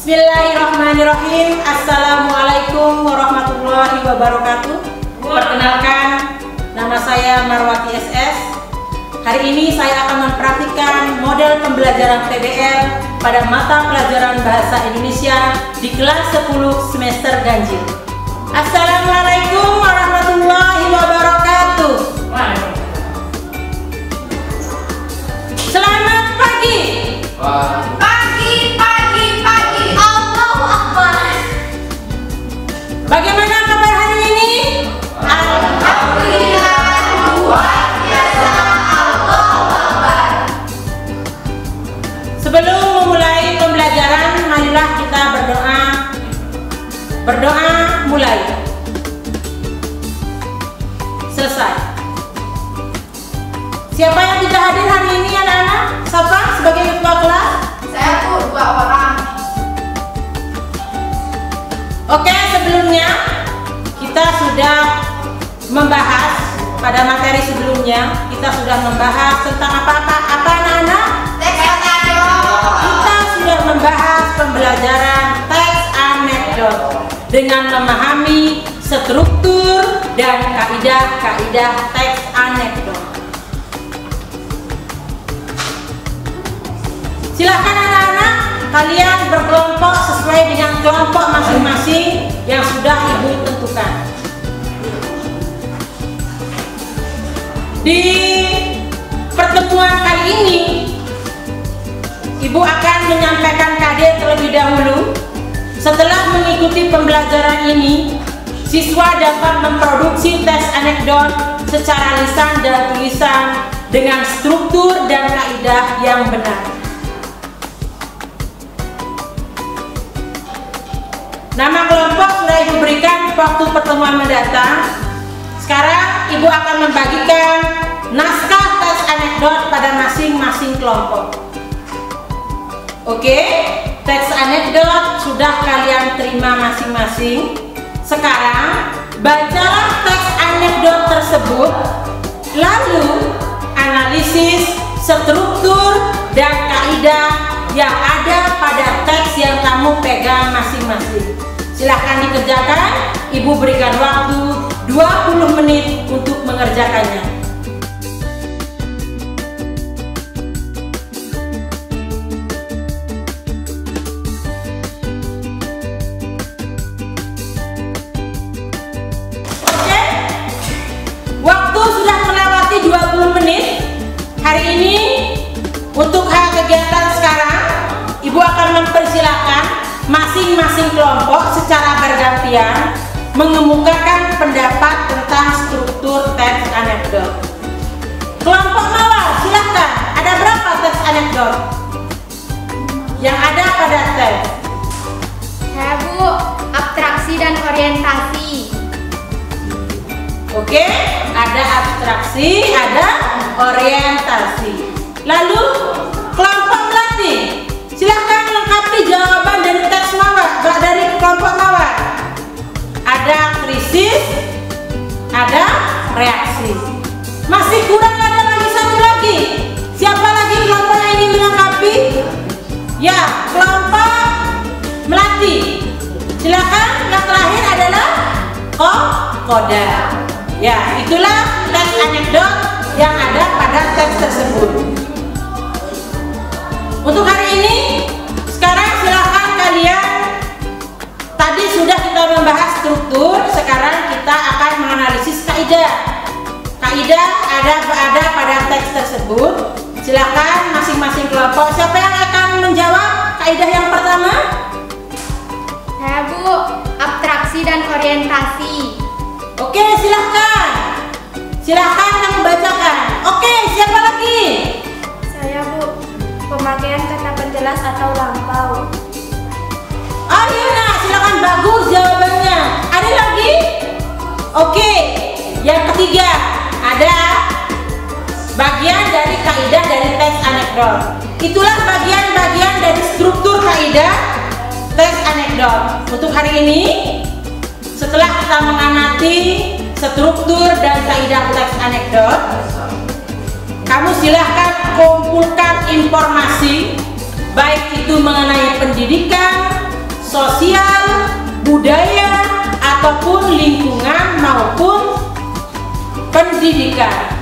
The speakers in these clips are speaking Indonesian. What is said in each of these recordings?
Bismillahirrahmanirrahim. Assalamualaikum warahmatullahi wabarakatuh. Perkenalkan, nama saya Marwati SS. Hari ini saya akan mempraktikkan model pembelajaran PBL pada mata pelajaran Bahasa Indonesia di kelas 10 semester ganjil. Assalamualaikum warahmatullahi wabarakatuh. Selamat pagi. Bagaimana kabar hari ini? Alhamdulillah, luar biasa. Sebelum memulai pembelajaran, marilah kita berdoa. Berdoa mulai. Selesai. Siapa yang tidak hadir hari ini anak-anak? Siapa sebagai ketua kelas? Saya tuh 2 orang. Oke, sebelumnya kita sudah membahas pada materi sebelumnya, kita sudah membahas tentang apa anak-anak? Teks anekdot. Kita sudah membahas pembelajaran teks anekdot dengan memahami struktur dan kaidah-kaidah teks anekdot. Silakan anak-anak, kalian berkelompok sesuai dengan kelompok masing-masing yang sudah Ibu tentukan. Di pertemuan kali ini, Ibu akan menyampaikan KD terlebih dahulu. Setelah mengikuti pembelajaran ini, siswa dapat memproduksi teks anekdot secara lisan dan tulisan dengan struktur dan kaidah yang benar. Nama kelompok sudah Ibu berikan waktu pertemuan mendatang. Sekarang Ibu akan membagikan naskah teks anekdot pada masing-masing kelompok. Oke, teks anekdot sudah kalian terima masing-masing. Sekarang bacalah teks anekdot tersebut, lalu analisis struktur dan kaidah yang ada pada teks yang kamu pegang masing-masing. Silahkan dikerjakan. Ibu berikan waktu 20 menit untuk mengerjakannya. Oke, waktu sudah melewati 20 menit. Hari ini untuk kegiatan sekarang, Ibu akan mempersilahkan masing-masing kelompok secara bergantian mengemukakan pendapat tentang struktur teks anekdot. Kelompok Mawar, silahkan. Ada berapa teks anekdot yang ada pada teks? Saya Bu, abstraksi dan orientasi. Oke, ada abstraksi, ada orientasi. Lalu kelompok Melati, silahkan lengkapi jawaban dari teks Mawar, dari kelompok Mawar. Ada krisis, ada reaksi. Masih kurang ada lagi satu lagi. Siapa lagi kelompok yang ingin melengkapi? Ya, kelompok Melati. Silakan. Yang terakhir adalah koda. Ya, itulah teks anekdot yang ada pada teks tersebut. Untuk hari ini, sekarang silakan kalian. Tadi sudah kita membahas struktur, sekarang kita akan menganalisis kaidah. Kaidah ada pada teks tersebut. Silakan masing-masing kelompok. Siapa yang akan menjawab kaidah yang pertama? Saya Bu, abstraksi dan orientasi. Oke, silahkan. Silahkan yang membacakan. Oke, siapa lagi? Saya Bu, pemakaian kata penjelas atau lampau. Ayo, nah, silakan, bagus jawabannya. Ada lagi? Oke, yang ketiga ada bagian dari kaidah dari teks anekdot. Itulah bagian-bagian dari struktur kaidah teks anekdot. Untuk hari ini, setelah kita mengamati struktur dan kaidah teks anekdot, kamu silahkan kumpulkan informasi, baik itu mengenai pendidikan, sosial, budaya, ataupun lingkungan maupun pendidikan.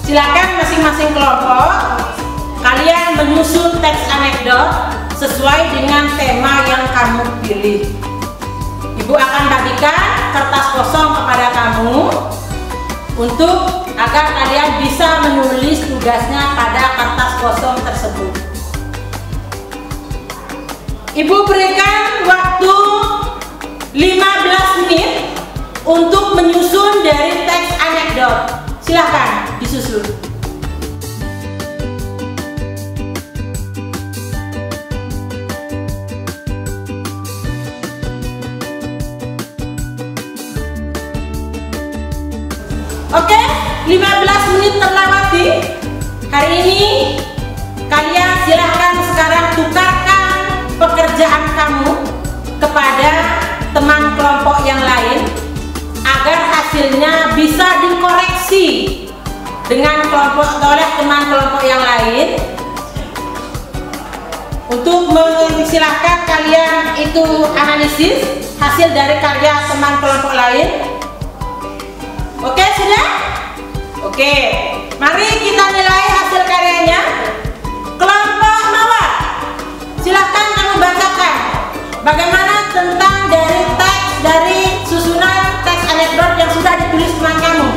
Silakan masing-masing kelompok kalian menyusun teks anekdot sesuai dengan tema yang kamu pilih. Ibu akan bagikan kertas kosong kepada kamu untuk agar kalian bisa menulis tugasnya pada kertas kosong tersebut. Ibu berikan waktu 15 menit untuk menyusun dari teks anekdot. Silahkan disusun. Oke, 15 menit terlewati. Hari ini kalian silahkan sekarang tukarkan pekerjaan kamu kepada teman kelompok yang lain agar hasilnya bisa dikoreksi oleh teman kelompok yang lain. Untuk silahkan kalian itu analisis hasil dari karya teman kelompok lain. Oke, sudah? Oke, mari kita nilai hasil karyanya. Kelompok Mawar, silahkan kamu bacakan bagaimana tentang dari susunan teks anekdot yang sudah ditulis teman kamu.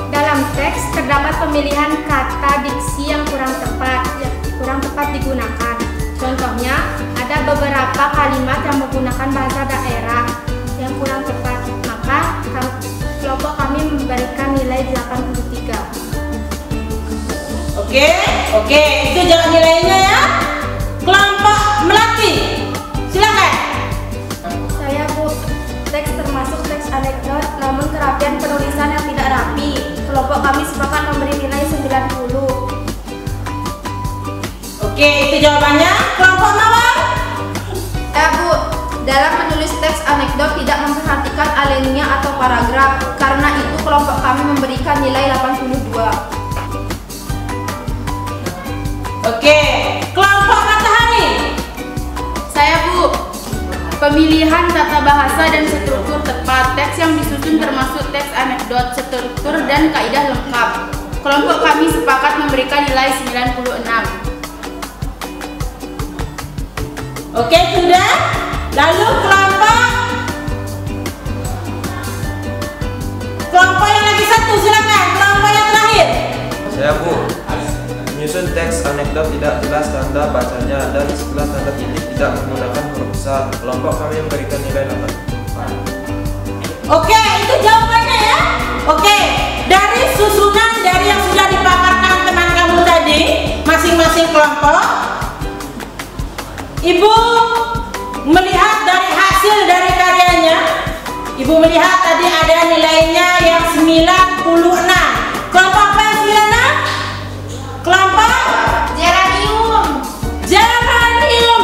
Dalam teks terdapat pemilihan kata diksi yang kurang tepat digunakan. Contohnya, ada beberapa kalimat yang menggunakan bahasa daerah yang kurang tepat. Maka kelompok kami memberikan nilai 83. Oke, itu jangan nilainya ya. Kelompok Melati, silakan. Saya Bu, teks termasuk teks anekdot, namun kerapian penulisan yang tidak rapi. Kelompok kami sepakat memberi nilai 90. Oke, itu jawabannya. Kelompok Mawar. Ya Bu, dalam menulis teks anekdot tidak memperhatikan alinea atau paragraf. Karena itu kelompok kami memberikan nilai 82. Oke, kelompok Matahari. Saya Bu, pemilihan tata bahasa dan struktur tepat. Teks yang disusun termasuk teks anekdot, struktur dan kaidah lengkap. Kelompok kami sepakat memberikan nilai 96. Oke, sudah. Lalu kelompok yang lagi satu, silakan. Kelompok yang terakhir. Saya Bu, menyusun teks anekdot tidak jelas tanda bacanya dan setelah tanda titik tidak menggunakan huruf besar. Kelompok kami memberikan nilai 8. Oke, itu jawabannya ya. Oke, dari susunan dari yang sudah dipaparkan teman kamu tadi, masing-masing kelompok, Ibu melihat dari hasil dari karyanya. Ibu melihat tadi ada nilainya yang 96. Kelompok apa yang 96? Kelompok Geranium.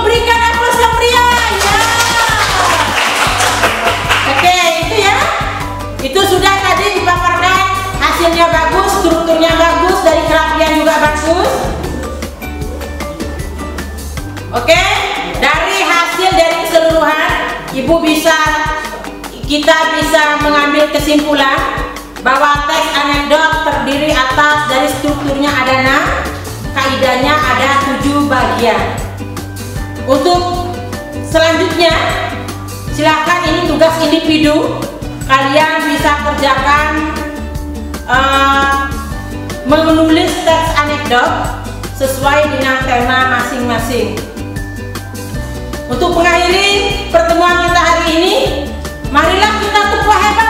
Berikan aplaus yang meriah ya. Oke, itu ya. Itu sudah tadi dipaparkan, hasilnya bagus, strukturnya bagus, dari kerapian juga bagus. Oke, dari hasil dari keseluruhan kita bisa mengambil kesimpulan bahwa teks anekdot terdiri atas dari strukturnya ada 6, kaidahnya ada 7 bagian. Untuk selanjutnya, silakan ini tugas individu, kalian bisa kerjakan menulis teks anekdot sesuai dengan tema masing-masing. Untuk mengakhiri pertemuan kita hari ini, marilah kita tepuk hebat